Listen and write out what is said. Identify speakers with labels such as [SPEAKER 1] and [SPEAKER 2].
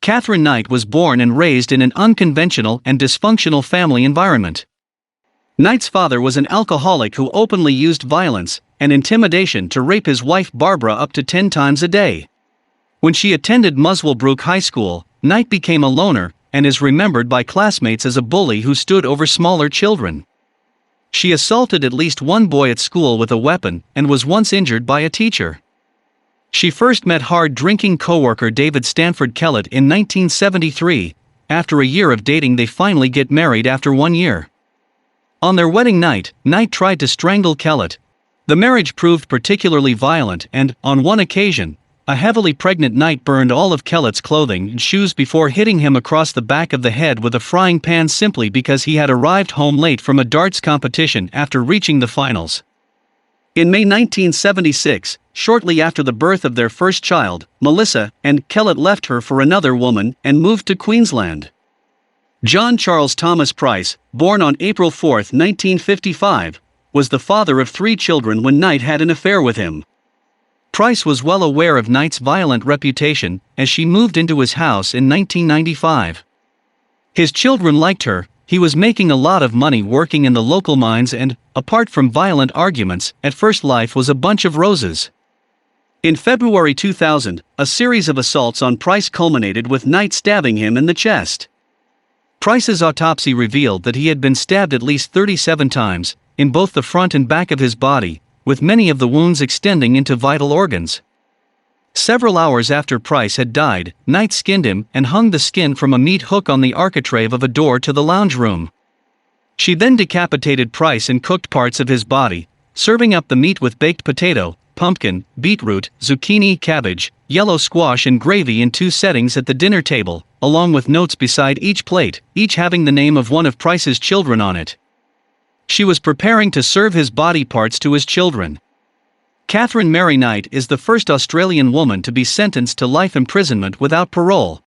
[SPEAKER 1] Katherine Knight was born and raised in an unconventional and dysfunctional family environment. Knight's father was an alcoholic who openly used violence and intimidation to rape his wife Barbara up to 10 times a day. When she attended Muswellbrook High School, Knight became a loner and is remembered by classmates as a bully who stood over smaller children. She assaulted at least one boy at school with a weapon and was once injured by a teacher. She first met hard-drinking coworker David Stanford Kellett in 1973. After a year of dating, they finally get married after 1 year. On their wedding night, Knight tried to strangle Kellett. The marriage proved particularly violent and, on one occasion, a heavily pregnant Knight burned all of Kellett's clothing and shoes before hitting him across the back of the head with a frying pan simply because he had arrived home late from a darts competition after reaching the finals. In May 1976, shortly after the birth of their first child, Melissa and Kellett left her for another woman and moved to Queensland. John Charles Thomas Price, born on April 4, 1955, was the father of 3 children when Knight had an affair with him. Price was well aware of Knight's violent reputation as she moved into his house in 1995. His children liked her. He was making a lot of money working in the local mines and, apart from violent arguments, at first life was a bunch of roses. In February 2000, a series of assaults on Price culminated with Knight stabbing him in the chest. Price's autopsy revealed that he had been stabbed at least 37 times, in both the front and back of his body, with many of the wounds extending into vital organs. Several hours after Price had died, Knight skinned him and hung the skin from a meat hook on the architrave of a door to the lounge room. She then decapitated Price and cooked parts of his body, serving up the meat with baked potato, pumpkin, beetroot, zucchini, cabbage, yellow squash and gravy in 2 settings at the dinner table, along with notes beside each plate, each having the name of one of Price's children on it. She was preparing to serve his body parts to his children. Katherine Mary Knight is the first Australian woman to be sentenced to life imprisonment without parole.